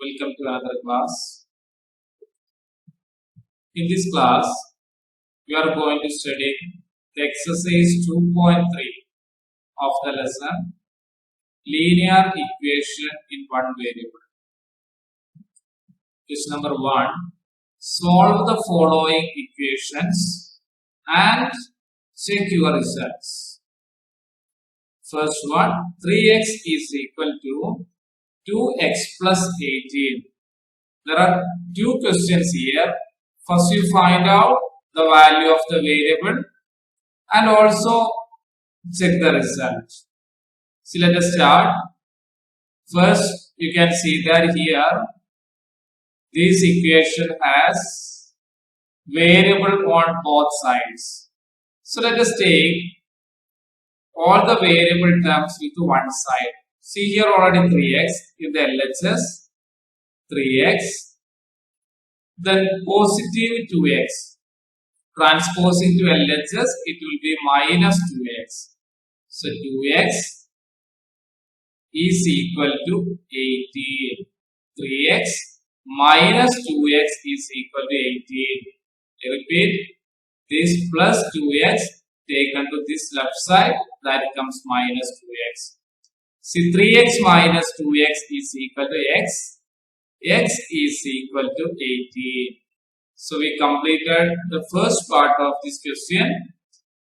Welcome to another class. In this class, we are going to study the exercise 2.3 of the lesson linear equation in one variable. Question number 1. Solve the following equations and check your results. First one, 3x is equal to 2x plus 18. There are two questions here. First, you find out the value of the variable and also check the result. So let us start. First, you can see that here this equation has variable on both sides. So let us take all the variable terms with one side. See here already 3x in the LHS, 3x, then positive 2x. Transposing to LHS, it will be minus 2x. So 2x is equal to 18. 3x minus 2x is equal to 18. I repeat, this plus 2x taken to this left side, that becomes minus 2x. See, 3x minus 2x is equal to x. X is equal to 18. So we completed the first part of this question.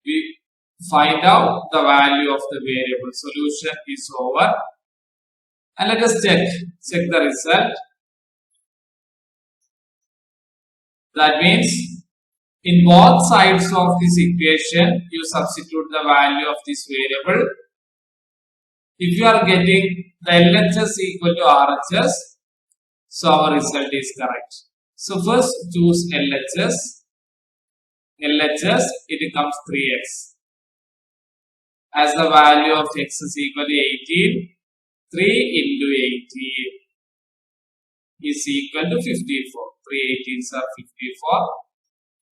We find out the value of the variable. Solution is over. And let us check the result. That means in both sides of this equation, you substitute the value of this variable. If you are getting the LHS equal to RHS, so our result is correct. So first choose LHS. LHS, it becomes 3x. As the value of x is equal to 18, 3 into 18 is equal to 54. 3 18s are 54.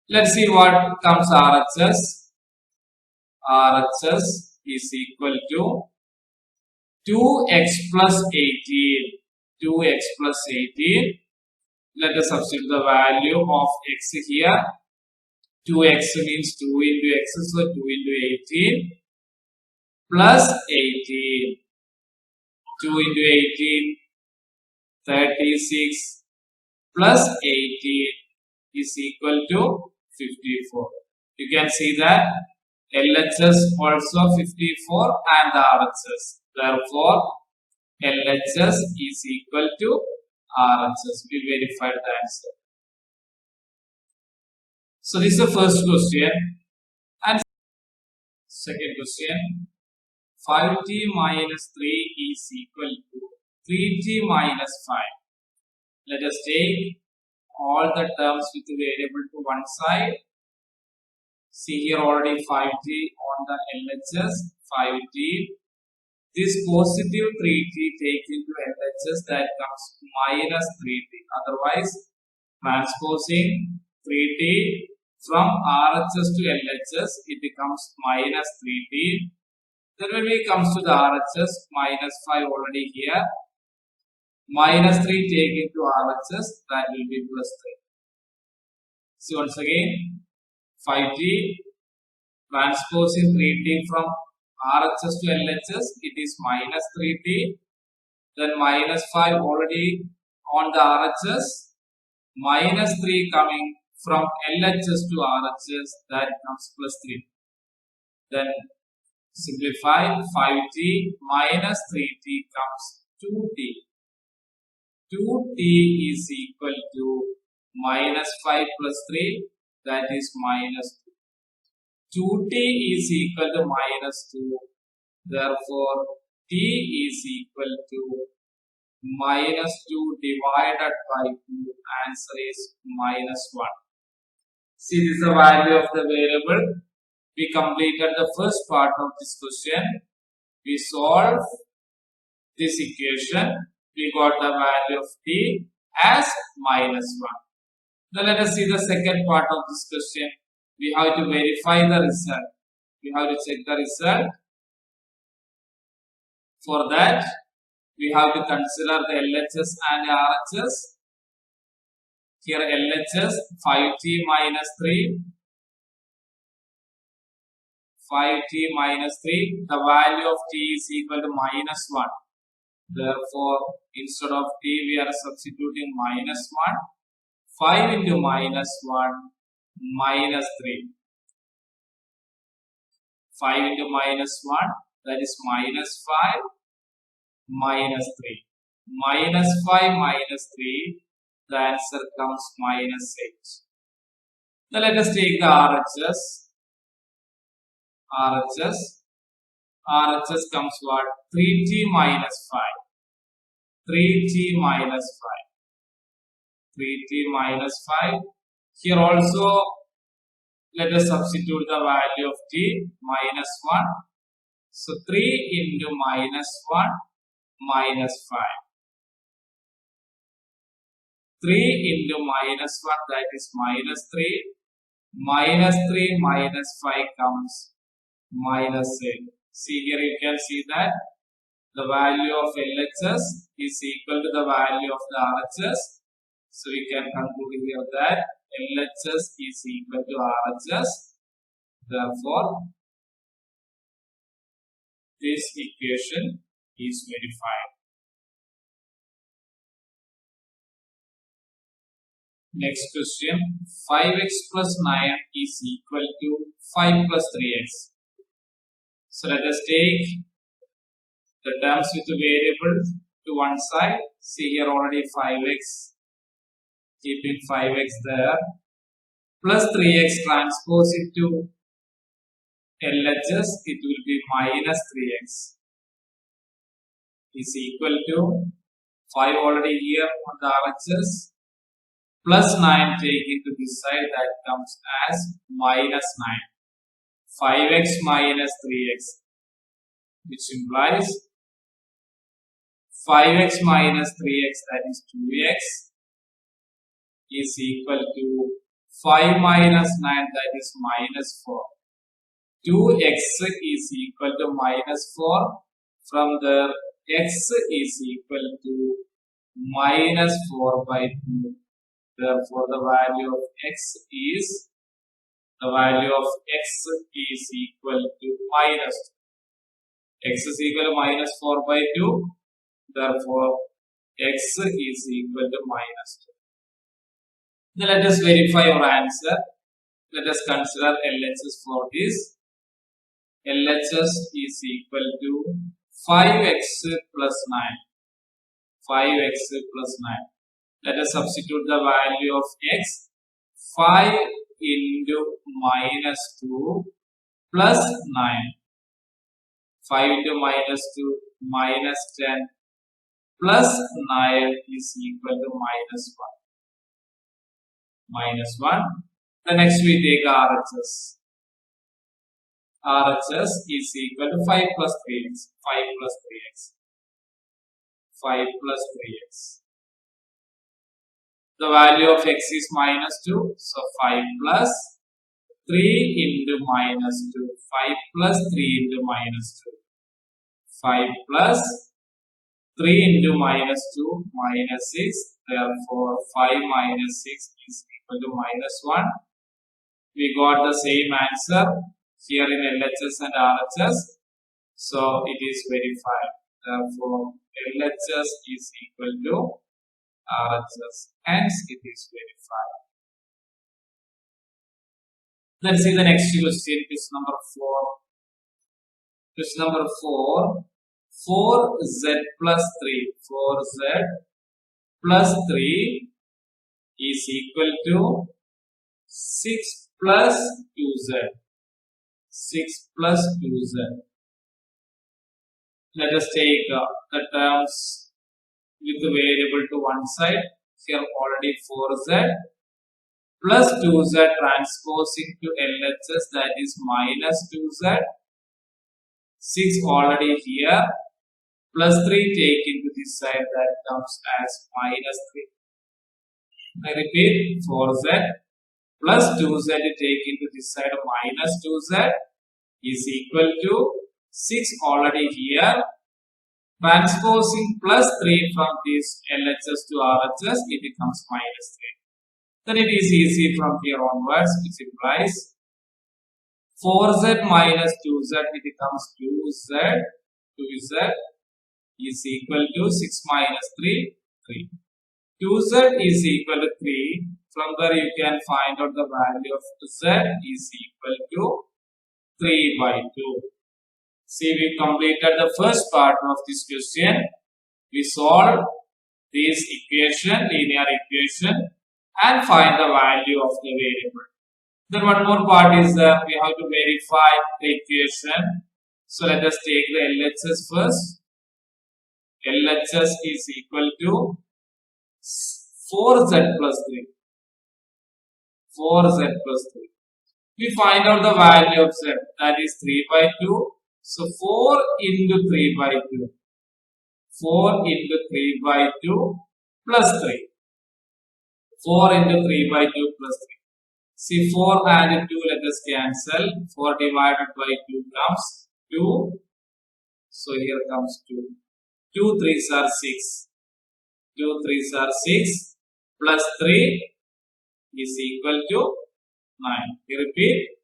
Let's see what comes RHS. RHS is equal to 2x plus 18. 2x plus 18. Let us substitute the value of x here. 2x means 2 into x, so 2 into 18 plus 18. 2 into 18, 36 plus 18 is equal to 54. You can see that LHS also 54 and the RHS. Therefore, LHS is equal to RHS. We verified the answer. So this is the first question. And second question. 5t minus 3 is equal to 3t minus 5. Let us take all the terms with the variable to one side. See here already 5t on the LHS, 5t. This positive 3t takes into LHS, that comes minus 3t. Otherwise, transposing 3t from RHS to LHS, it becomes minus 3t. Then when we comes to the RHS, minus 5 already here. Minus 3 take into RHS, that will be plus 3. So once again, 5t transposing 3t from RHS to LHS, it is minus 3t. Then minus 5 already on the RHS. Minus 3 coming from LHS to RHS, that comes plus 3. Then simplify 5t minus 3t comes 2t. 2t is equal to minus 5 plus 3, that is minus 2. 2t is equal to minus 2. Therefore, t is equal to minus 2 divided by 2. Answer is minus 1. See, this is the value of the variable. We completed the first part of this question. We solved this equation. We got the value of t as minus 1. Now let us see the second part of this question. We have to verify the result. We have to check the result. For that, we have to consider the LHS and RHS. Here LHS 5t minus 3. 5t minus 3. The value of t is equal to minus 1. Therefore, instead of t, we are substituting minus 1. 5 into minus 1, minus 3. 5 into minus 1, that is minus 5, minus 3. Minus 5 minus 3, the answer comes minus 8. Now let us take the RHS. RHS comes what? 3t minus 5. 3t minus 5. 3t minus 5. Here also, let us substitute the value of t, minus 1. So 3 into minus 1, minus 5. 3 into minus 1, that is minus 3. Minus 3 minus 5 comes minus 8. See here, you can see that the value of LHS is equal to the value of the RHS. So we can conclude here that LHS is equal to RHS. Therefore, this equation is verified. Next question, 5x plus 9 is equal to 5 plus 3x. So let us take the terms with the variables to one side. See here already 5x, keeping 5x there, plus 3x transpose it to LHS, it will be minus 3x is equal to 5 already here on the RHS, plus 9 taken to this side, that comes as minus 9. 5x minus 3x, which implies 5x minus 3x, that is 2x, is equal to 5 minus 9, that is minus 4. 2x is equal to minus 4. From there, x is equal to minus 4 by 2. Therefore, the value of x is equal to minus 2. X is equal to minus 4 by 2. Therefore, x is equal to minus 2. Now, let us verify our answer. Let us consider LHS for this. LHS is equal to 5x plus 9. 5x plus 9. Let us substitute the value of x. 5 into minus 2 plus 9. 5 into minus 2 minus 10 plus 9 is equal to minus 1. Minus 1. The next we take RHS. RHS is equal to 5 plus 3x. 5 plus 3x. 5 plus 3x. The value of x is minus 2. So 5 plus 3 into minus 2. 5 plus 3 into minus 2. 5 plus 3 into minus 2 minus 6. Therefore, 5 minus 6 is equal to minus 1. We got the same answer here in LHS and RHS. So, it is verified. Therefore, LHS is equal to RHS. Hence, it is verified. Let's see the next question. Question number 4. Question number 4. 4z plus 3. 4z plus 3 is equal to 6 plus 2z. 6 plus 2z. Let us take the terms with the variable to one side. Here already 4z plus 2z transposing to LHS, that is minus 2z. 6 already here. Plus 3 taken to this side, that comes as minus 3. I repeat, 4z plus 2z taken to this side, minus 2z is equal to 6 already here. Transposing plus 3 from this LHS to RHS, it becomes minus 3. Then it is easy from here onwards, which implies 4z minus 2z, it becomes 2z is equal to 6 minus 3, 3. 2z is equal to 3. From there you can find out the value of z is equal to 3 by 2. See, we completed the first part of this question. We solve this equation, linear equation, and find the value of the variable. Then one more part is we have to verify the equation. So let us take the LHS first. LHS is equal to 4z plus 3. 4z plus 3. We find out the value of z, that is 3 by 2. So 4 into 3 by 2. 4 into 3 by 2 plus 3. 4 into 3 by 2 plus 3. See, 4 and 2 let us cancel. 4 divided by 2 comes 2. So here comes 2. 2 3s are 6. 2 3s are 6 plus 3 is equal to 9. We repeat.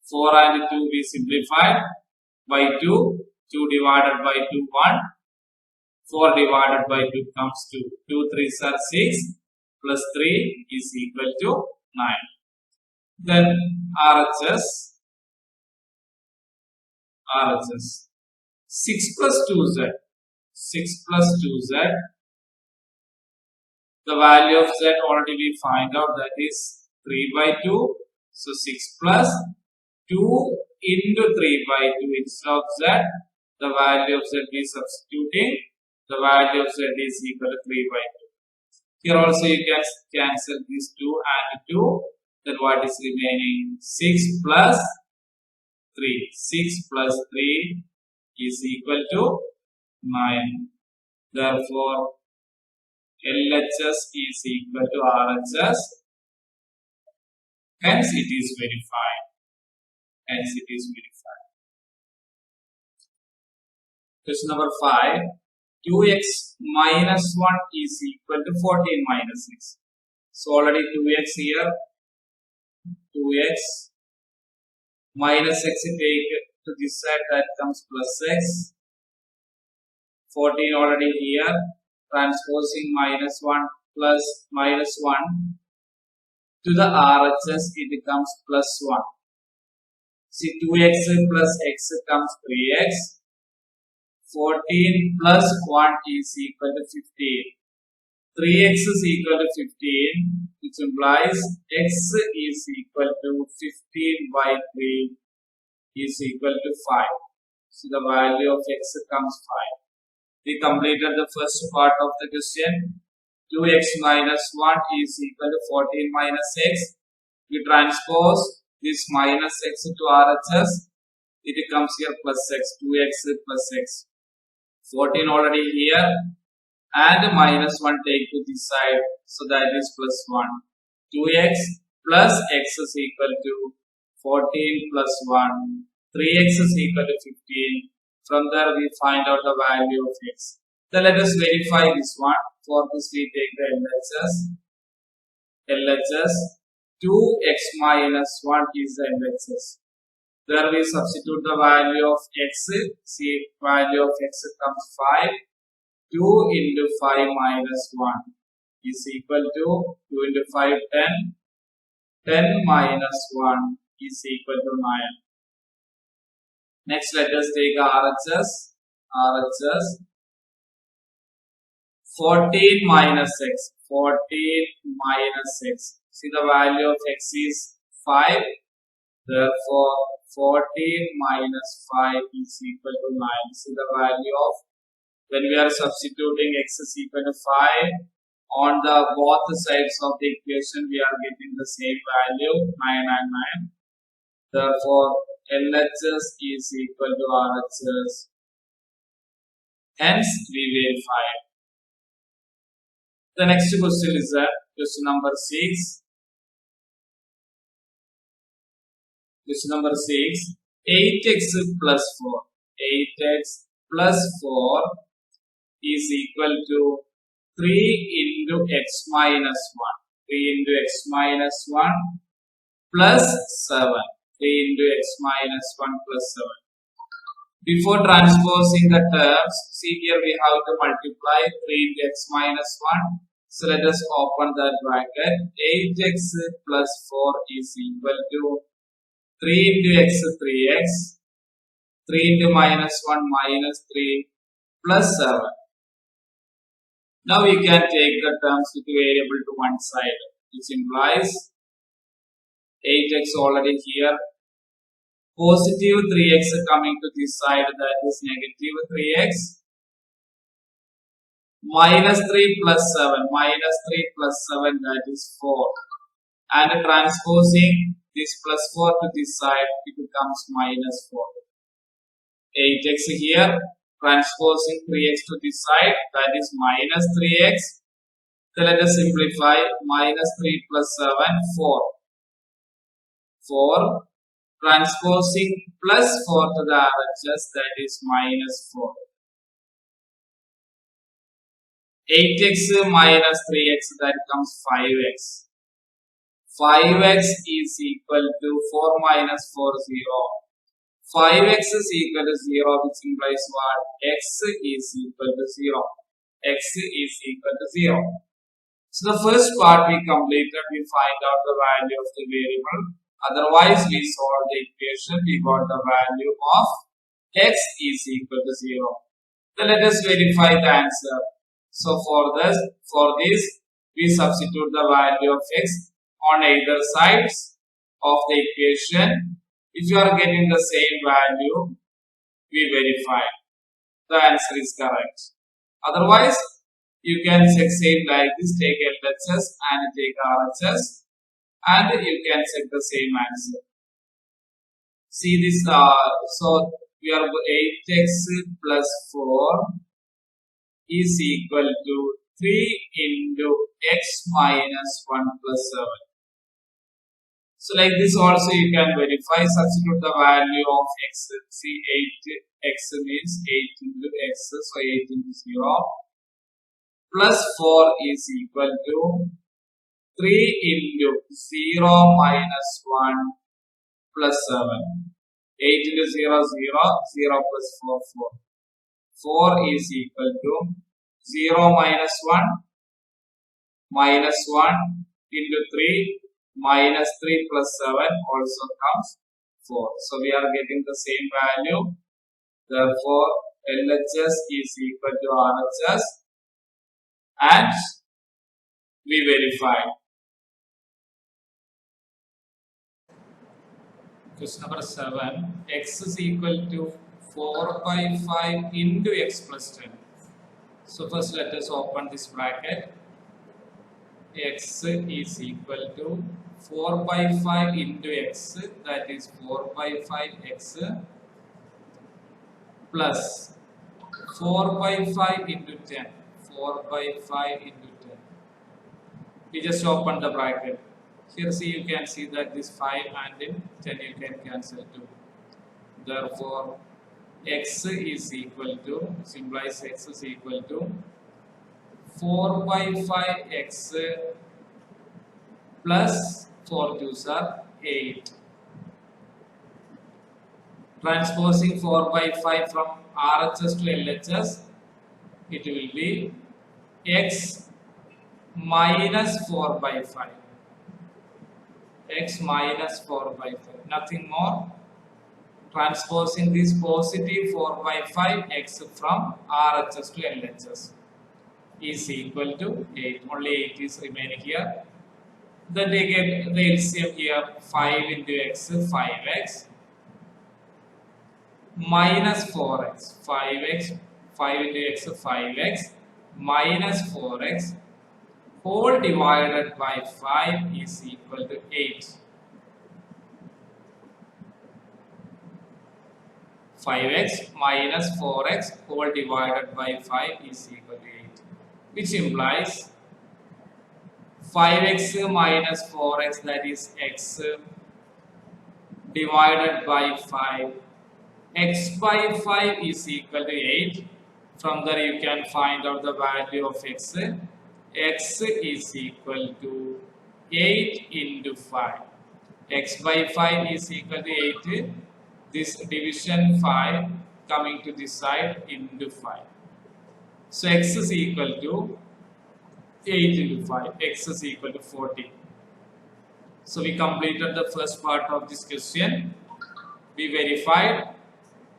4 and 2 we simplify by 2. 2 divided by 2 1. 4 divided by 2 comes 2. 2 3s are 6 plus 3 is equal to 9. Then RHS 6 plus 2z, 6 plus 2z, the value of z already we find out, that is 3 by 2. So 6 plus 2 into 3 by 2 instead of z, the value of z is substituting, the value of z is equal to 3 by 2. Here also you can cancel these 2 and 2. Then what is remaining? 6 plus 3. 6 plus 3 is equal to 9. Therefore, LHS is equal to RHS. Hence, it is verified. Hence, it is verified. Question number 5. 2x minus 1 is equal to 14 minus 6. So, already 2x here. 2x minus x take to this side, that comes plus x. 14 already here, transposing minus 1 plus minus 1 to the RHS, it becomes plus 1. See, 2x plus x comes 3x. 14 plus 1 is equal to 15. 3x is equal to 15, which implies x is equal to 15 by 3 is equal to 5. So the value of x comes 5. We completed the first part of the question. 2x minus 1 is equal to 14 minus x. We transpose this minus x to RHS. It becomes here plus x. 2x plus x. 14 already here. And minus 1 take to this side, so that is plus 1. 2x plus x is equal to 14 plus 1. 3x is equal to 15. From there we find out the value of x. Then let us verify this one. For this we take the LHS. 2x minus 1 is the LHS. There we substitute the value of x. See, value of x comes 5. 2 into 5 minus 1 is equal to 2 into 5, 10. 10 minus 1 is equal to 9. Next, let us take RHS. 14 minus x. 14 minus x. See, the value of x is 5. Therefore, 14 minus 5 is equal to 9. See the value of, when we are substituting x is equal to 5 on the both sides of the equation, we are getting the same value, 9 and 9. Therefore, LHS is equal to RHS. Hence, we verify. The next question is question number 6. Question number 6. 8x plus 4. 8x plus 4 is equal to 3 into x minus 1. 3 into x minus 1 plus 7. 3 into x minus 1 plus 7. Before transposing the terms, see here we have to multiply 3 into x minus 1. So let us open that bracket. 8x plus 4 is equal to 3 into x 3x. 3 into minus 1 minus 3 plus 7. Now we can take the terms with variable to one side, which implies 8x already here. Positive 3x coming to this side, that is negative 3x. Minus 3 plus 7, minus 3 plus 7, that is 4. And transposing this plus 4 to this side, it becomes minus 4. 8x here, transposing 3x to this side, that is minus 3x. So let us simplify. Minus 3 plus 7, 4. 4. Transposing plus 4 to the RHS, that is minus 4. 8x minus 3x, that comes 5x. 5x is equal to 4 minus 4, 0. 5x is equal to 0, which implies what? X is equal to 0. X is equal to 0. So the first part we completed, we find out the value of the variable. Otherwise, we solve the equation, we got the value of x is equal to 0. Then let us verify the answer. So for this, we substitute the value of x on either sides of the equation. If you are getting the same value, we verify the answer is correct. Otherwise, you can check same like this, take LHS and take RHS, and you can check the same answer. See this, so we are 8x plus 4 is equal to 3 into x minus 1 plus 7. So like this also you can verify, substitute the value of x. See 8x means 8 into x, so 8 into 0 plus 4 is equal to 3 into 0 minus 1 plus 7. 8 into 0, 0, 0 plus 4, 4. 4 is equal to 0 minus 1 into 3 minus 3 plus 7 also comes 4. So we are getting the same value. Therefore, LHS is equal to RHS, and we verify. Question number 7. X is equal to 4 by 5 into x plus 10. So first let us open this bracket. X is equal to 4 by 5 into x, that is 4 by 5x plus 4 by 5 into 10. 4 by 5 into 10. We just open the bracket. Here see, you can see that this 5 and 10 you can cancel too. Therefore, x is equal to, implies x is equal to 4 by 5x plus 4 2s are 8. Transposing 4 by 5 from RHS to LHS, it will be x minus 4 by 5. X minus 4 by 5. Nothing more. Transposing this positive 4 by 5 x from RHS to LHS is equal to 8. Only 8 is remaining here. Then they get the LCM here, 5 into x, 5x minus 4x, 5x, 5 into x, 5x minus 4x whole divided by 5 is equal to 8. 5x minus 4x whole divided by 5 is equal to 8, which implies 5x minus 4x, that is x divided by 5. X by 5 is equal to 8. From there you can find out the value of x. X is equal to 8 into 5. X by 5 is equal to 8. This division 5 coming to this side into 5. So x is equal to 8 into 5. X is equal to 40. So we completed the first part of this question. We verified.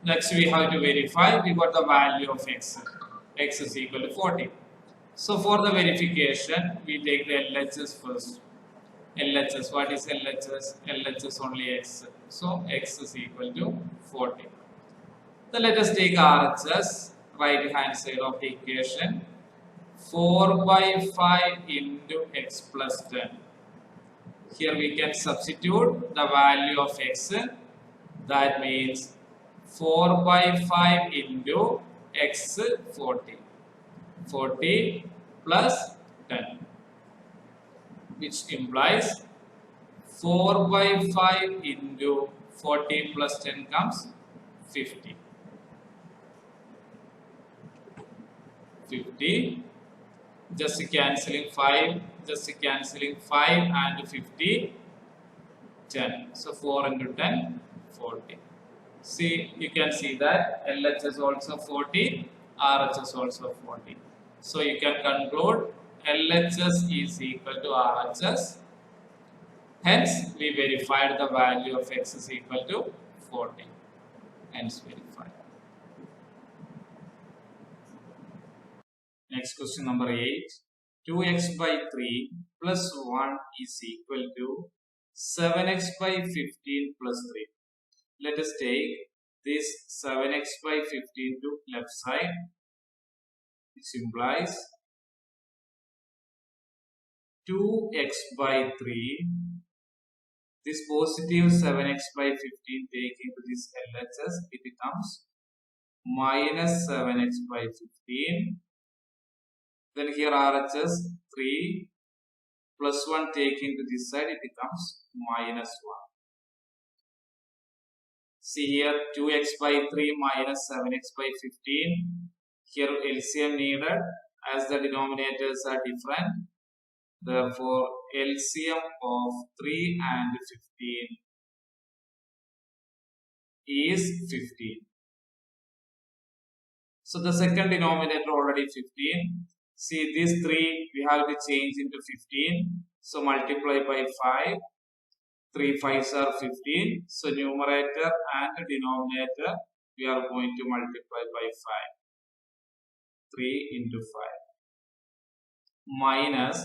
Next we have to verify. We got the value of x. X is equal to 40. So for the verification, we take the LHS first. LHS, what is LHS? LHS only x. So x is equal to 40. Then let us take RHS, right hand side of the equation. 4 by 5 into x plus 10. Here we can substitute the value of x. That means 4 by 5 into x 40. 40 plus 10, which implies 4 by 5 into 40 plus 10 comes 50. 50. Just cancelling 5 and 50, 10. So 4 into 10, 40. See, you can see that LHS also 40, RHS also 40. So you can conclude LHS is equal to RHS. Hence, we verified the value of x is equal to 40. Hence, verified. Next question number 8. 2x by 3 plus 1 is equal to 7x by 15 plus 3. Let us take this 7x by 15 to left side, which implies 2x by 3. This positive 7x by 15 taking to this LHS, it becomes minus 7x by 15. Then here RHS 3 plus 1 taking to this side, it becomes minus 1. See here 2x by 3 minus 7x by 15. Here LCM needed as the denominators are different. Therefore, LCM of 3 and 15 is 15. So the second denominator already 15. See these 3 we have to change into 15. So multiply by 5. 3 5s are 15. So numerator and denominator we are going to multiply by 5. 3 into 5 minus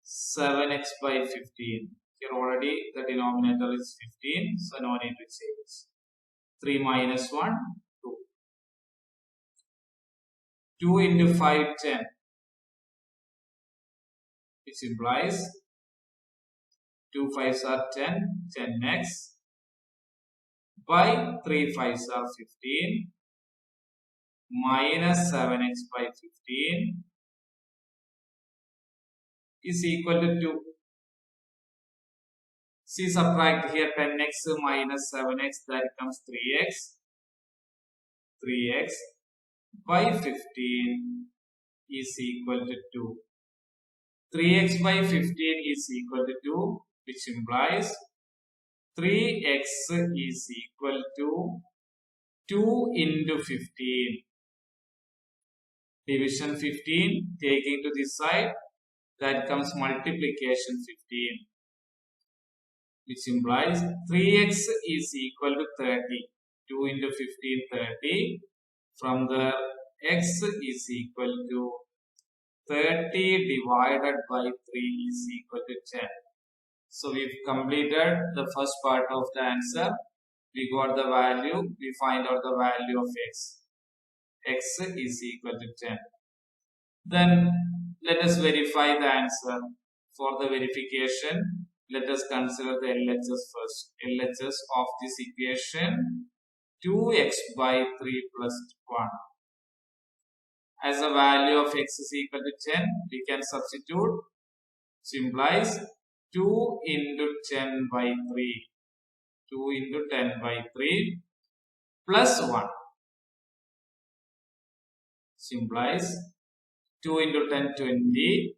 7x by 15. Here already the denominator is 15. So no need to change. 3 minus 1, 2. 2 into 5, 10. Which implies 2 5s are 10, 10x by 3 5s are 15 minus 7x by 15 is equal to 2. See, subtract here 10x minus 7x, that becomes 3x. 3x by 15 is equal to 2. 3x by 15 is equal to 2, which implies 3x is equal to 2 into 15. Division 15 taking to this side, that comes multiplication 15, which implies 3x is equal to 30. 2 into 15, 30. From there, x is equal to 30 divided by 3 is equal to 10. So we've completed the first part of the answer. We got the value. We find out the value of x. X is equal to 10. Then let us verify the answer. For the verification, let us consider the LHS first. LHS of this equation 2x by 3 plus 1. As the value of x is equal to 10, we can substitute. Which implies 2 into 10 by 3. 2 into 10 by 3 plus 1. implies 2 into 10, 20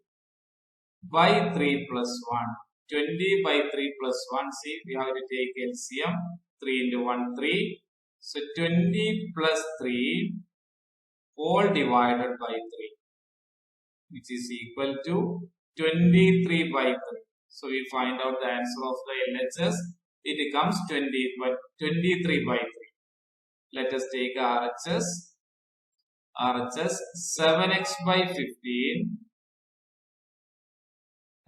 by 3 plus 1. 20 by 3 plus 1. See, we have to take LCM. 3 into 1, 3. So 20 plus 3 all divided by 3, which is equal to 23 by 3. So we find out the answer of the LHS. It becomes 23 by 3. Let us take RHS. RHS 7x by 15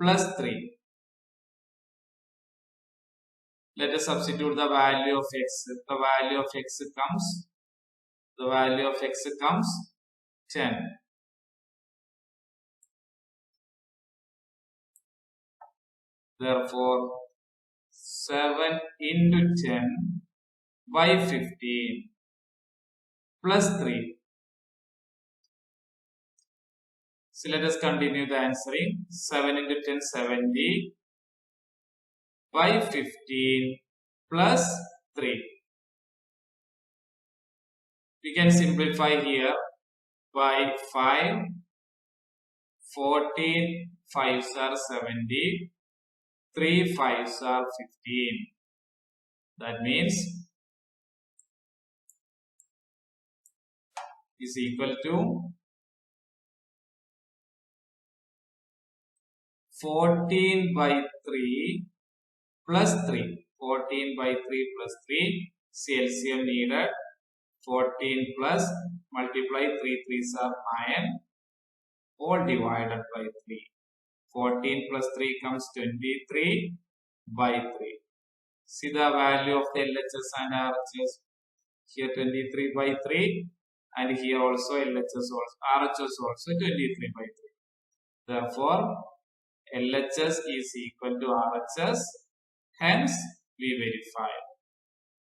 plus 3. Let us substitute the value of x. The value of x comes 10. Therefore, 7 into 10 by 15 plus 3. So let us continue the answering. 7 into 10, 70 by 15 plus 3. We can simplify here by 5. 14 5s are 70. 3 5s are 15. That means is equal to 14 by 3 plus 3. 14 by 3 plus 3. LCM needed. 14 plus multiply 3 3s are 9. All divided by 3. 14 plus 3 comes 23 by 3. See the value of the LHS and RHS. Here 23 by 3. And here also LHS also. RHS also 23 by 3. Therefore, LHS is equal to RHS. Hence, we verify.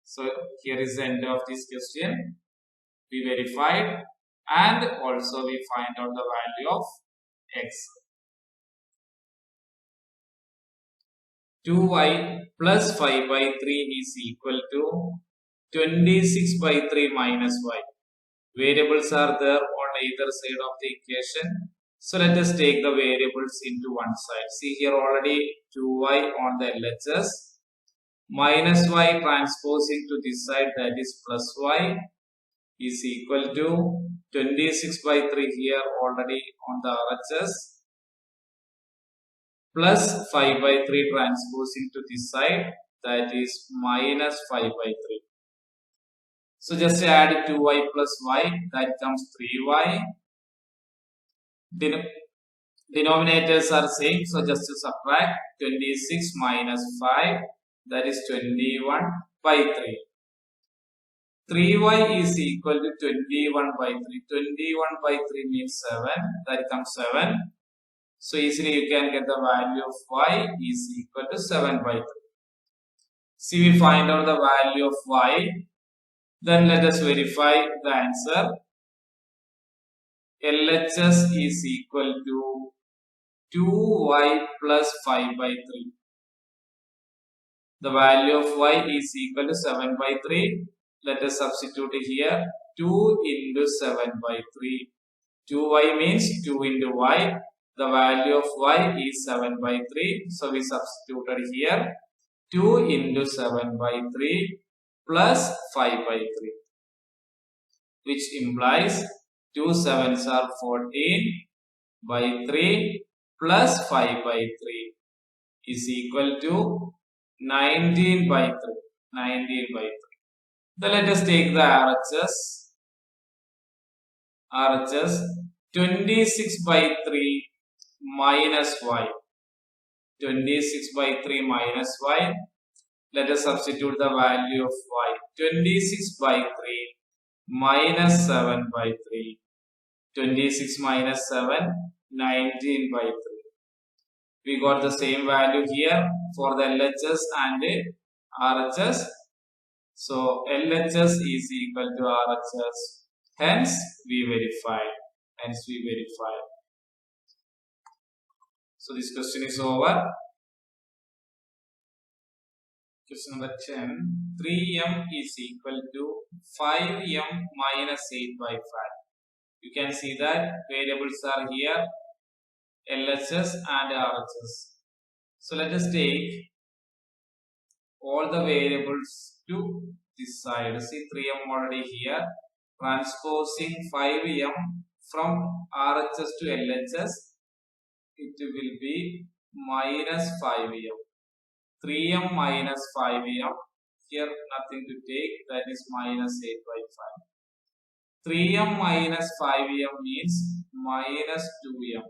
So, here is the end of this question. We verified and also we find out the value of x. 2y plus 5 by 3 is equal to 26 by 3 minus y. Variables are there on either side of the equation. So let us take the variables into one side. See here already 2y on the LHS. Minus y transposing to this side, that is plus y, is equal to 26 by 3 here already on the RHS. Plus 5 by 3 transposing to this side, that is minus 5 by 3. So just add 2y plus y, that comes 3y. Denominators are same, so just to subtract 26 minus 5, that is 21 by 3. 3y is equal to 21 by 3. 21 by 3 means 7, that comes 7. So easily you can get the value of y is equal to 7 by 3. See, we find out the value of y. Then let us verify the answer. LHS is equal to 2y plus 5 by 3. The value of y is equal to 7 by 3. Let us substitute here 2 into 7 by 3. 2y means 2 into y. The value of y is 7 by 3. So we substituted here 2 into 7 by 3 plus 5 by 3. Which implies 2 7s are 14 by 3 plus 5 by 3 is equal to 19 by 3. 19 by 3. Then let us take the RHS. RHS 26 by 3 minus y. 26 by 3 minus y. Let us substitute the value of y. 26 by 3 minus 7 by 3. 26 minus 7, 19 by 3. We got the same value here for the LHS and RHS. So LHS is equal to RHS. Hence we verify. So this question is over. Question number 10. 3m is equal to 5m minus 8 by 5. You can see that variables are here, LHS and RHS. So let us take all the variables to this side. See 3m already here. Transposing 5m from RHS to LHS, it will be minus 5m. 3m minus 5m. Here nothing to take, that is minus 8 by 5. 3m minus 5m means minus 2m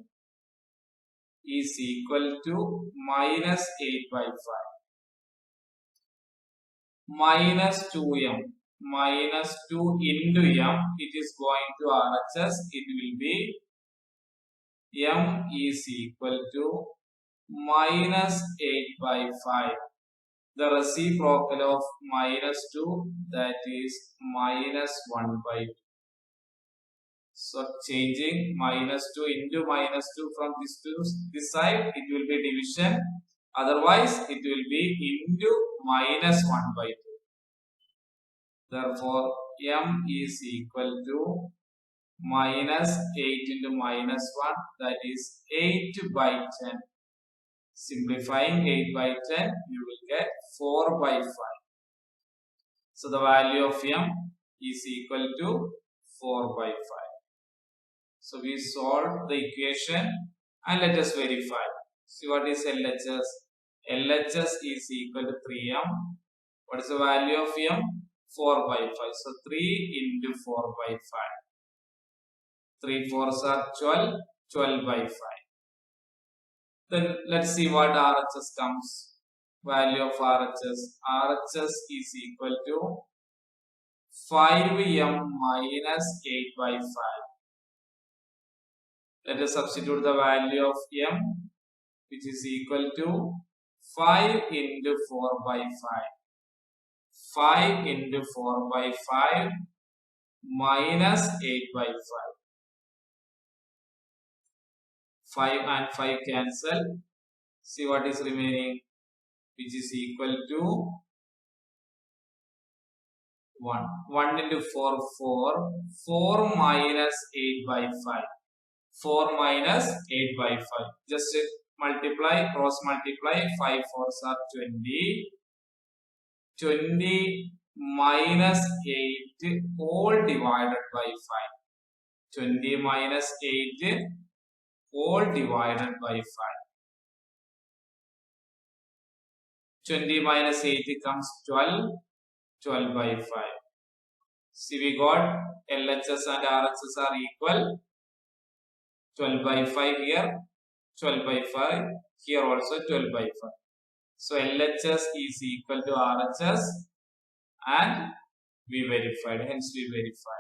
is equal to minus 8 by 5. Minus 2m minus 2 into m, it is going to RHS, it will be m is equal to minus 8 by 5. The reciprocal of minus 2, that is minus 1 by 2. So changing minus 2 into minus 2 from this to this side, it will be division. Otherwise, it will be into minus 1 by 2. Therefore, m is equal to minus 8 into minus 1, that is 8 by 10. Simplifying 8 by 10, you will get 4 by 5. So the value of m is equal to 4 by 5. So we solve the equation and let us verify. See what is LHS? LHS is equal to 3m. What is the value of m? 4 by 5. So 3 into 4 by 5. 3 4s are 12. 12 by 5. Then let's see what RHS comes. Value of RHS. RHS is equal to 5m minus 8 by 5. Let us substitute the value of m, which is equal to 5 into 4 by 5. 5 into 4 by 5 minus 8 by 5. 5 and 5 cancel. See what is remaining, which is equal to 1. 1 into 4, 4. 4 minus 8 by 5. 4 minus 8 by 5. Just multiply, cross multiply. 5 4s are 20. 20 minus 8 all divided by 5. 20 minus 8 all divided by 5. 20 minus 8 comes 12. 12 by 5. See, we got LHS and RHS are equal. 12 by 5 here. 12 by 5 here also 12 by 5. So LHS is equal to RHS and we verified. Hence we verified.